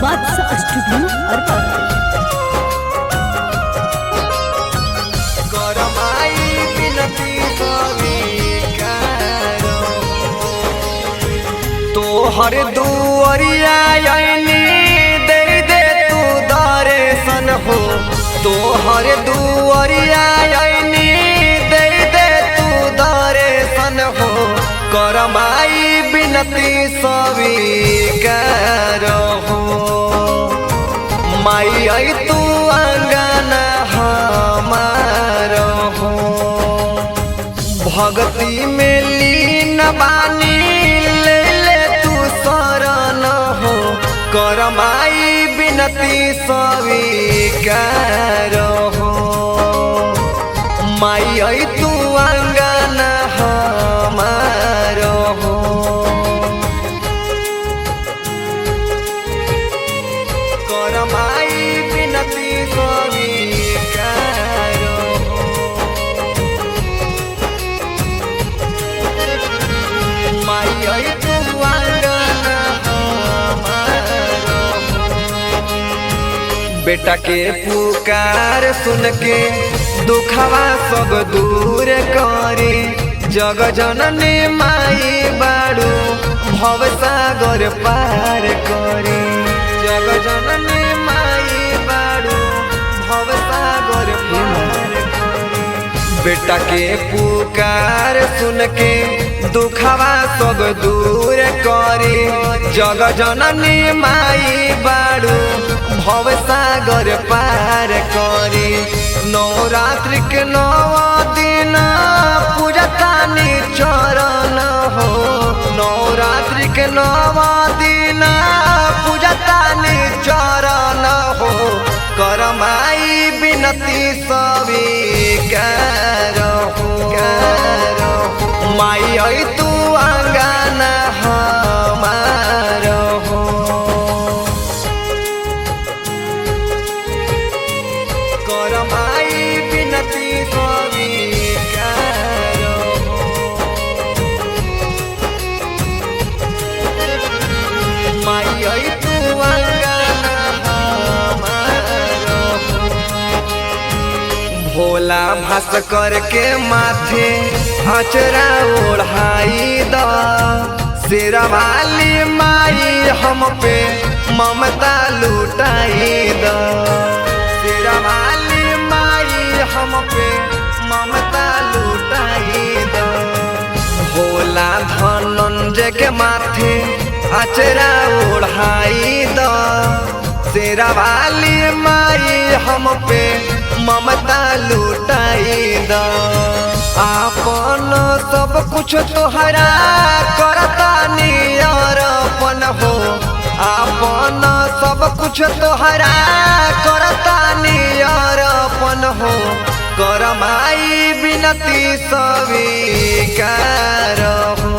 बादशाह स्टूडियो अरबा। तोहर दुआरिया आईनी दे दे तू दर्शन हो, तोहर दुआरिया आईनी दे दे तू दर्शन हो। करमाई बिनती स्वीकार हो, माई आई तू अंगन हमार हो। भक्ति में लीन बानी करमाई बिनती स्वीकार हो, माई आई तू अंगन हमार हो। करमाई बिनती स्वीकार हो, माई आई तू अंगन। बेटा के पुकार सुन के दुखवा सब दूर करे, जग जननी माई बाड़ू भव सागर पार करे। जग जननी माई बाड़ू भव सागर पार करे। बेटा के पुकार सुन के दुखवा सब दूर करे, जग जननी माई बाड़ू भव सागर पार करे। नवरात्रि के 9 दिन पूजतानी चरण हो, नवरात्रि के 9 दिन पूजतानी चरण हो। करमाई बिनती स्वीकार हो, माई आई तू अंगन हमार हो। करमाई बिनती स्वीकार हो, माई आई तू अंगन हमार हो। भोला भास्कर के माथे अचरा ओढ़ाई द, शेरवाली माई हम पे ममता लुटाई द। शेरवाली माई हम पे ममता लुटाई द। भोला धनंजय के माथे अचरा ओढ़ाई द, शेरवाली माई हम पे ममता लुटाई द। आपन सब कुछ तोहरा करता नियरपन हो, आपन सब कुछ तोहरा करता नियरपन हो। करमाई बिनती स्वीकार हो,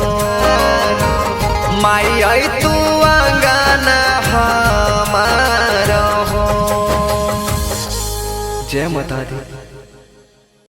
माई आई तू अंगन हमार हो। जय माता दी।